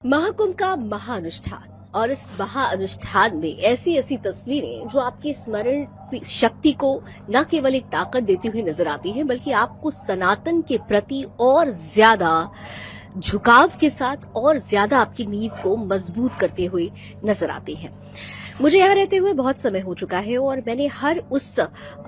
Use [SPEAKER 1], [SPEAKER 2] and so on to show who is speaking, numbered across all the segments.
[SPEAKER 1] महाकुंभ का महाअनुष्ठान और इस महाअनुष्ठान में ऐसी ऐसी तस्वीरें जो आपकी स्मरण शक्ति को न केवल एक ताकत देती हुई नजर आती हैं बल्कि आपको सनातन के प्रति और ज्यादा झुकाव के साथ और ज्यादा आपकी नींव को मजबूत करते हुए नजर आती हैं। मुझे यहाँ रहते हुए बहुत समय हो चुका है और मैंने हर उस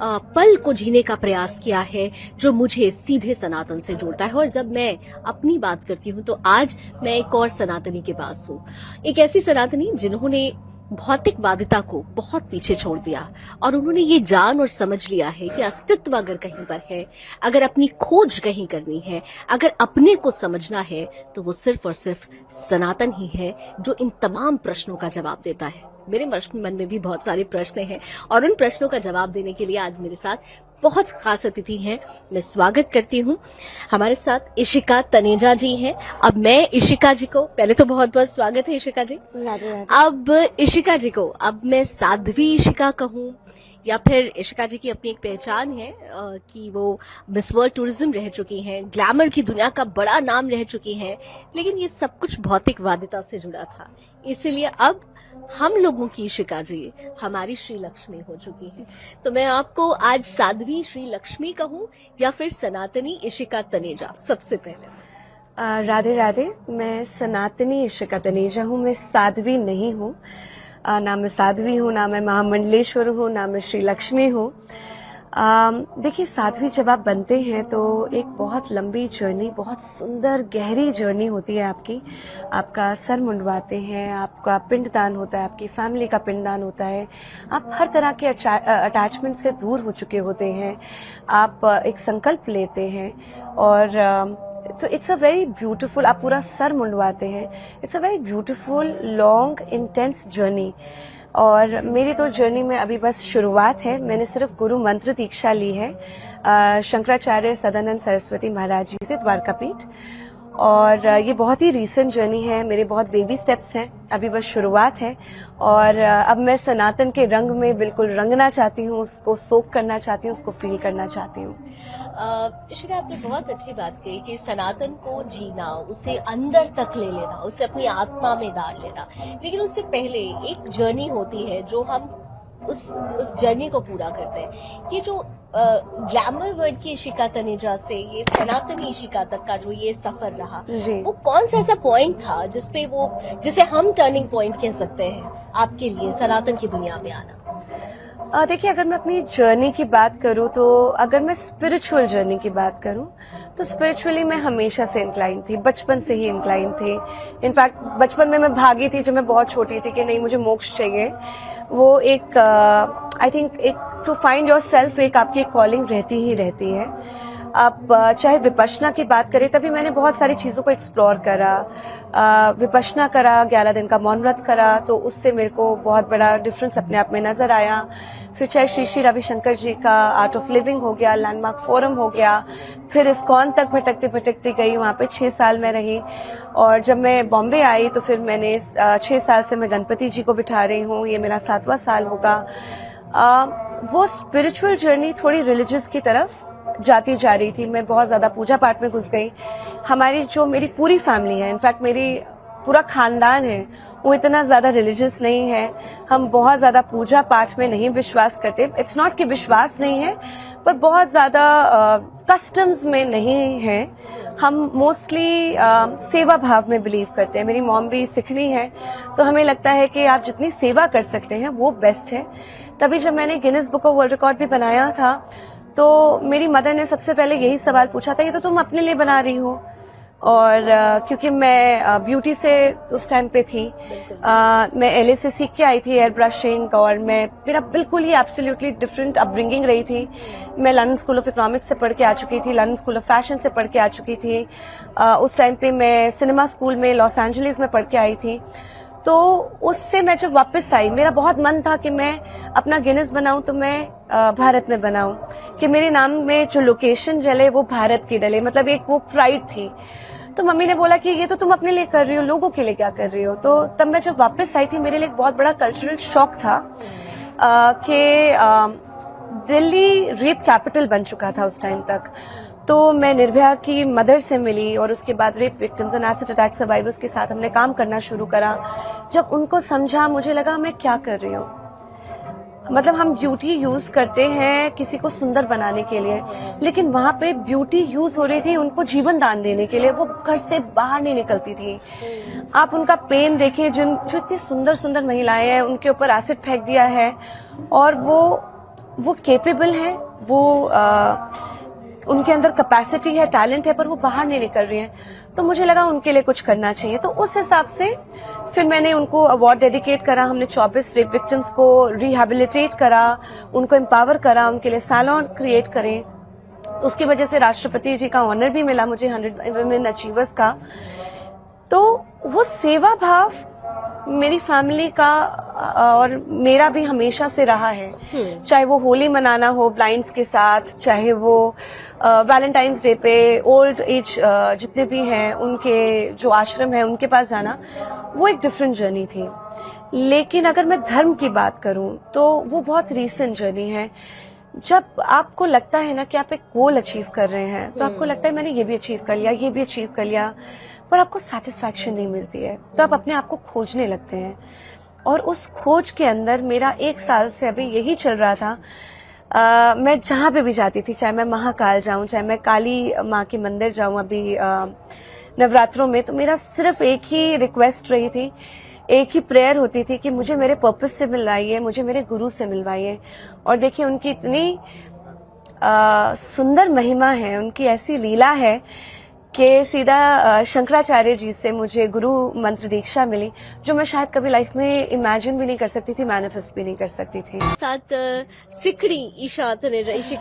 [SPEAKER 1] पल को जीने का प्रयास किया है जो मुझे सीधे सनातन से जोड़ता है। और जब मैं अपनी बात करती हूँ तो आज मैं एक और सनातनी के पास हूँ, एक ऐसी सनातनी जिन्होंने भौतिकवादिता को बहुत पीछे छोड़ दिया और उन्होंने ये जान और समझ लिया है कि अस्तित्व अगर कहीं पर है, अगर अपनी खोज कहीं करनी है, अगर अपने को समझना है तो वो सिर्फ और सिर्फ सनातन ही है जो इन तमाम प्रश्नों का जवाब देता है। मेरे मन में भी बहुत सारे प्रश्न हैं और उन प्रश्नों का जवाब देने के लिए आज मेरे साथ बहुत खास अतिथि हैं। मैं स्वागत करती हूँ, हमारे साथ इशिका तनेजा जी हैं। अब मैं इशिका जी को पहले तो बहुत बहुत स्वागत है इशिका जी। अब इशिका जी को अब मैं साध्वी इशिका कहूँ या फिर इशिका जी की अपनी एक पहचान है कि वो मिस वर्ल्ड टूरिज्म रह चुकी हैं, ग्लैमर की दुनिया का बड़ा नाम रह चुकी हैं, लेकिन ये सब कुछ भौतिकवादिता से जुड़ा था। इसीलिए अब हम लोगों की इशिका जी हमारी श्री लक्ष्मी हो चुकी है। तो मैं आपको आज साध्वी श्री लक्ष्मी कहूँ या फिर सनातनी इशिका तनेजा? सबसे पहले
[SPEAKER 2] राधे राधे। मैं सनातनी इशिका तनेजा हूँ, मैं साध्वी नहीं हूँ। ना मैं साध्वी हूँ, ना मैं महामंडलेश्वर हूँ, ना मैं श्री लक्ष्मी हूँ। देखिए, साध्वी जब आप बनते हैं तो एक बहुत लंबी जर्नी, बहुत सुंदर गहरी जर्नी होती है आपकी। आपका सर मुंडवाते हैं, आपका पिंडदान होता है, आपकी फैमिली का पिंडदान होता है, आप हर तरह के अटैचमेंट से दूर हो चुके होते हैं, आप एक संकल्प लेते हैं और तो इट्स अ वेरी ब्यूटीफुल, आप पूरा सर मुंडवाते हैं। It's a very beautiful long intense journey और मेरी तो जर्नी में अभी बस शुरुआत है। मैंने सिर्फ गुरु मंत्र दीक्षा ली है शंकराचार्य सदानंद सरस्वती महाराज जी से, द्वारकापीठ। और ये बहुत ही रीसेंट जर्नी है, मेरे बहुत बेबी स्टेप्स हैं, अभी बस शुरुआत है। और अब मैं सनातन के रंग में बिल्कुल रंगना चाहती हूँ, उसको सोक करना चाहती हूँ, उसको फील करना चाहती हूँ।
[SPEAKER 1] इशिका, आपने बहुत अच्छी बात कही कि सनातन को जीना, उसे अंदर तक ले लेना, उसे अपनी आत्मा में डाल लेना, लेकिन उससे पहले एक जर्नी होती है जो हम उस जर्नी को पूरा करते हैं। ये जो ग्लैमर वर्ड की इशिका तनेजा से ये सनातनी इशिका तक का जो ये सफर रहा, वो कौन सा ऐसा पॉइंट था जिसे हम टर्निंग पॉइंट कह सकते हैं आपके लिए सनातन की दुनिया में आना?
[SPEAKER 2] देखिए, अगर मैं अपनी जर्नी की बात करूं तो अगर मैं स्पिरिचुअल जर्नी की बात करूं तो स्पिरिचुअली मैं हमेशा से इंक्लाइन थी, बचपन से ही इंक्लाइन थी। इनफैक्ट बचपन में मैं भागी थी जब मैं बहुत छोटी थी कि नहीं, मुझे मोक्ष चाहिए। वो एक आई थिंक एक टू फाइंड योर सेल्फ, एक आपकी कॉलिंग रहती ही रहती है। आप चाहे विपश्यना की बात करें, तभी मैंने बहुत सारी चीज़ों को एक्सप्लोर करा। विपश्यना करा, 11 दिन का मौन व्रत करा, तो उससे मेरे को बहुत बड़ा डिफरेंस अपने आप में नजर आया। फिर चाहे श्री श्री रविशंकर जी का आर्ट ऑफ लिविंग हो गया, लैंडमार्क फोरम हो गया, फिर इस्कॉन तक भटकते भटकते गई, वहाँ पे 6 साल में रही। और जब मैं बॉम्बे आई तो फिर मैंने 6 साल से मैं गणपति जी को बिठा रही हूँ, ये मेरा 7वां साल होगा। वो स्पिरिचुअल जर्नी थोड़ी रिलीजियस की तरफ जाती जा रही थी। मैं बहुत ज्यादा पूजा पाठ में घुस गई। मेरी पूरी फैमिली है, इनफैक्ट मेरी पूरा खानदान है, वो इतना ज्यादा रिलीजियस नहीं है। हम बहुत ज्यादा पूजा पाठ में नहीं विश्वास करते। इट्स नॉट कि विश्वास नहीं है, पर बहुत ज्यादा कस्टम्स में नहीं है। हम मोस्टली सेवा भाव में बिलीव करते हैं। मेरी मॉम भी सिखनी है, तो हमें लगता है कि आप जितनी सेवा कर सकते हैं वो बेस्ट है। तभी जब मैंने Guinness book of world record भी बनाया था तो मेरी मदर ने सबसे पहले यही सवाल पूछा था, ये तो तुम अपने लिए बना रही हो। और क्योंकि मैं ब्यूटी से उस टाइम पे थी, मैं LA से सीख के आई थी एयर ब्रशिंग, और मेरा बिल्कुल ही एब्सोल्युटली डिफरेंट अपब्रिंगिंग रही थी। मैं लंदन स्कूल ऑफ इकोनॉमिक्स से पढ़ के आ चुकी थी, लंदन स्कूल ऑफ फैशन से पढ़ के आ चुकी थी। उस टाइम पे मैं सिनेमा स्कूल में लॉस एंजलिस में पढ़ के आई थी। तो उससे मैं जब वापस आई, मेरा बहुत मन था कि मैं अपना गिनीज बनाऊं तो मैं भारत में बनाऊं, कि मेरे नाम में जो लोकेशन डले वो भारत की डले, मतलब एक वो प्राइड थी। तो मम्मी ने बोला कि ये तो तुम अपने लिए कर रही हो, लोगों के लिए क्या कर रही हो। तो तब मैं जब वापस आई थी, मेरे लिए एक बहुत बड़ा कल्चरल शॉक था कि दिल्ली रेप कैपिटल बन चुका था उस टाइम तक। तो मैं निर्भया की मदर से मिली और उसके बाद rape victims and acid attack survivors के साथ हमने काम करना शुरू करा। जब उनको समझा, मुझे लगा मैं क्या कर रही हूँ। मतलब हम ब्यूटी यूज करते हैं किसी को सुंदर बनाने के लिए, लेकिन वहां पे ब्यूटी यूज हो रही थी उनको जीवन दान देने के लिए। वो घर से बाहर नहीं निकलती थी। आप उनका पेन देखें, जो इतनी सुंदर सुंदर महिलाएं हैं, उनके ऊपर एसिड फेंक दिया है और वो केपेबल है, उनके अंदर कैपेसिटी है, टैलेंट है, पर वो बाहर नहीं निकल रही हैं। तो मुझे लगा उनके लिए कुछ करना चाहिए। तो उस हिसाब से फिर मैंने उनको अवार्ड डेडिकेट करा। हमने 24 रेप विक्टिम्स को रिहेबिलिटेट करा, उनको एम्पावर करा, उनके लिए सैलून क्रिएट करें। उसकी वजह से राष्ट्रपति जी का ऑनर भी मिला मुझे 100 वुमेन अचीवर्स का। तो वो सेवा भाव मेरी फैमिली का और मेरा भी हमेशा से रहा है। चाहे वो होली मनाना हो ब्लाइंड्स के साथ, चाहे वो वैलेंटाइंस डे पे ओल्ड एज जितने भी हैं उनके जो आश्रम है उनके पास जाना, वो एक डिफरेंट जर्नी थी। लेकिन अगर मैं धर्म की बात करूं तो वो बहुत रीसेंट जर्नी है। जब आपको लगता है ना कि आप एक गोल अचीव कर रहे हैं, तो आपको लगता है मैंने ये भी अचीव कर लिया, ये भी अचीव कर लिया, पर आपको सेटिस्फैक्शन नहीं मिलती है, तो आप अपने आप को खोजने लगते हैं। और उस खोज के अंदर मेरा 1 साल से अभी यही चल रहा था। मैं जहां पे भी जाती थी, चाहे मैं महाकाल जाऊं, चाहे मैं काली माँ के मंदिर जाऊं अभी नवरात्रों में, तो मेरा सिर्फ एक ही रिक्वेस्ट रही थी, एक ही प्रेयर होती थी कि मुझे मेरे पर्पस से मिलवाइए, मुझे मेरे गुरु से मिलवाइए। और देखिए उनकी इतनी सुंदर महिमा है, उनकी ऐसी लीला है कि सीधा शंकराचार्य जी से मुझे गुरु मंत्र दीक्षा मिली, जो मैं शायद कभी लाइफ में इमेजिन भी नहीं कर सकती थी, मैनिफेस्ट भी नहीं कर सकती थी।
[SPEAKER 1] साथ सिकड़ी ईशिका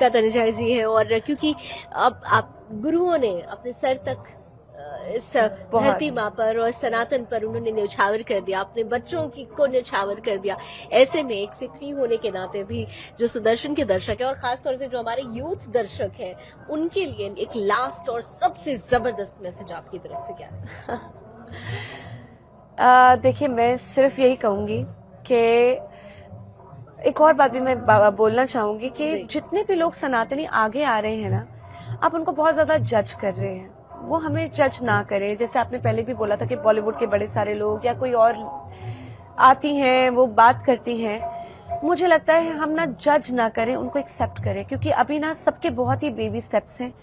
[SPEAKER 1] तनेजा जी है, और क्योंकि अब आप गुरुओं ने अपने सर तक इस धरती माँ पर और सनातन पर उन्होंने न्यौछावर कर दिया, अपने बच्चों को न्यौछावर कर दिया। ऐसे में एक सिकड़ी होने के नाते भी जो सुदर्शन के दर्शक है, और खासतौर से जो हमारे यूथ दर्शक हैं, उनके लिए एक लास्ट और सबसे जबरदस्त मैसेज आपकी तरफ से क्या है?
[SPEAKER 2] देखिए मैं सिर्फ यही कहूंगी कि एक और बात भी मैं बोलना चाहूंगी कि जितने भी लोग सनातनी आगे आ रहे हैं ना, आप उनको बहुत ज्यादा जज कर रहे हैं। वो हमें जज ना करें। जैसे आपने पहले भी बोला था कि बॉलीवुड के बड़े सारे लोग या कोई और आती हैं, वो बात करती हैं, मुझे लगता है हम ना जज ना करें, उनको एक्सेप्ट करें, क्योंकि अभी ना सबके बहुत ही बेबी स्टेप्स हैं।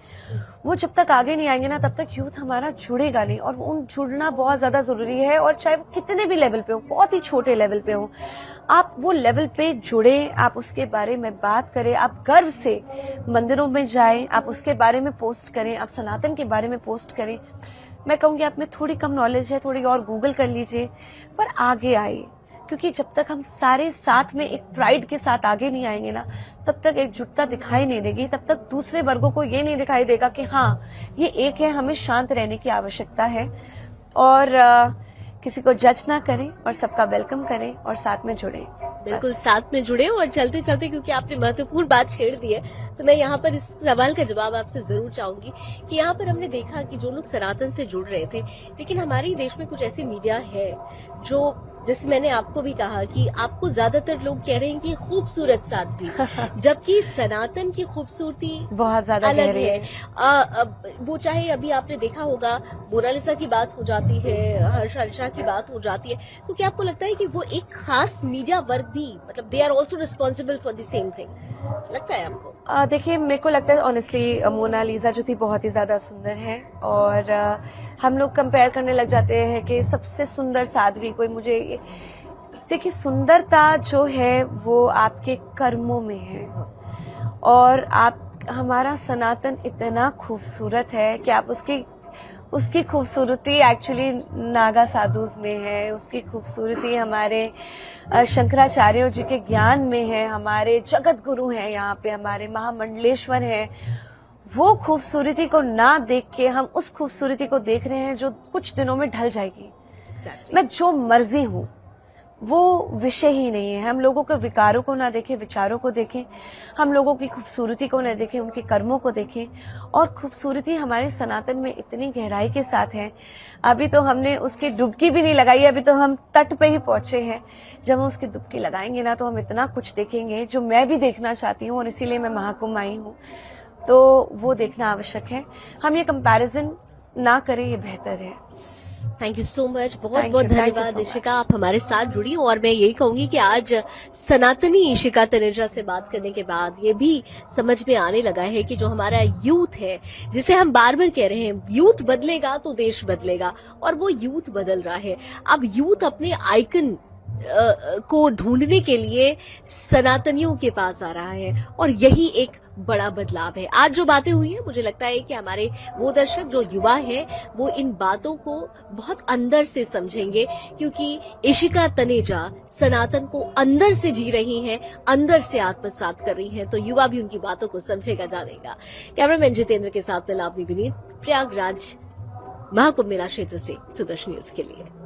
[SPEAKER 2] वो जब तक आगे नहीं आएंगे ना, तब तक यूथ हमारा जुड़ेगा नहीं, और उन जुड़ना बहुत ज्यादा जरूरी है। और चाहे वो कितने भी लेवल पे हो, बहुत ही छोटे लेवल पे हो, आप वो लेवल पे जुड़े, आप उसके बारे में बात करें, आप गर्व से मंदिरों में जाएं, आप उसके बारे में पोस्ट करें, आप सनातन के बारे में पोस्ट करें। मैं कहूँगी आप में थोड़ी कम नॉलेज है, थोड़ी और गूगल कर लीजिए, पर आगे आइए, क्योंकि जब तक हम सारे साथ में एक प्राइड के साथ आगे नहीं आएंगे ना, तब तक एकजुटता दिखाई नहीं देगी, तब तक दूसरे वर्गों को ये नहीं दिखाई देगा कि हाँ ये एक है, हमें शांत रहने की आवश्यकता है। और किसी को जज ना करें और सबका वेलकम करें और साथ में जुड़ें।
[SPEAKER 1] बिल्कुल साथ में जुड़े। और चलते चलते, क्योंकि आपने महत्वपूर्ण बात छेड़ दी है, तो मैं यहाँ पर इस सवाल का जवाब आपसे जरूर चाहूंगी कि यहाँ पर हमने देखा कि जो लोग सनातन से जुड़ रहे थे, लेकिन हमारे देश में कुछ ऐसी मीडिया है जो, जैसे मैंने आपको भी कहा कि आपको ज्यादातर लोग कह रहे हैं कि खूबसूरत साध्वी, जबकि सनातन की खूबसूरती
[SPEAKER 2] बहुत ज्यादा
[SPEAKER 1] अलग है। वो चाहे अभी आपने देखा होगा मोनालिसा की बात हो जाती है, हर्षा की बात हो जाती है, तो क्या आपको लगता है कि वो एक खास मीडिया वर्ग भी, मतलब they are also responsible for the same thing, लगता है आपको?
[SPEAKER 2] देखिए मेरे को लगता है ऑनेस्टली मोनालिसा जो थी बहुत ही ज्यादा सुंदर है, और हम लोग कंपेयर करने लग जाते हैं कि सबसे सुंदर साध्वी कोई। मुझे देखिए सुंदरता जो है वो आपके कर्मों में है, और आप, हमारा सनातन इतना खूबसूरत है कि आप उसकी खूबसूरती एक्चुअली नागा साधुज में है, उसकी खूबसूरती हमारे शंकराचार्य जी के ज्ञान में है, हमारे जगत गुरु हैं यहाँ पे, हमारे महामंडलेश्वर हैं। वो खूबसूरती को ना देख के हम उस खूबसूरती को देख रहे हैं जो कुछ दिनों में ढल जाएगी। मैं जो मर्जी हूँ वो विषय ही नहीं है। हम लोगों के विकारों को ना देखें, विचारों को देखें, हम लोगों की खूबसूरती को ना देखें, उनके कर्मों को देखें। और खूबसूरती हमारे सनातन में इतनी गहराई के साथ है। अभी तो हमने उसकी डुबकी भी नहीं लगाई, अभी तो हम तट पे ही पहुंचे हैं। जब हम उसकी डुबकी लगाएंगे ना, तो हम इतना कुछ देखेंगे जो मैं भी देखना चाहती हूँ, और इसीलिए मैं महाकुंभ आई हूँ। तो वो देखना आवश्यक है। हम ये कंपैरिजन ना करें, ये बेहतर है।
[SPEAKER 1] थैंक यू सो मच, बहुत
[SPEAKER 2] Thank
[SPEAKER 1] बहुत
[SPEAKER 2] you, thank you
[SPEAKER 1] धन्यवाद
[SPEAKER 2] so much.
[SPEAKER 1] इशिका, आप हमारे साथ जुड़ी और मैं यही कहूंगी कि आज सनातनी इशिका तनेजा से बात करने के बाद ये भी समझ में आने लगा है कि जो हमारा यूथ है, जिसे हम बार बार कह रहे हैं यूथ बदलेगा तो देश बदलेगा, और वो यूथ बदल रहा है। अब यूथ अपने आइकन को ढूंढने के लिए सनातनियों के पास आ रहा है, और यही एक बड़ा बदलाव है। आज जो बातें हुई हैं, मुझे लगता है कि हमारे वो दर्शक जो युवा हैं वो इन बातों को बहुत अंदर से समझेंगे, क्योंकि इशिका तनेजा सनातन को अंदर से जी रही हैं, अंदर से आत्मसात कर रही हैं, तो युवा भी उनकी बातों को समझेगा, जानेगा। कैमरामैन जितेंद्र के साथ मैं लावनी विनीत, प्रयागराज महाकुंभ मेला क्षेत्र से सुदर्शन न्यूज के लिए।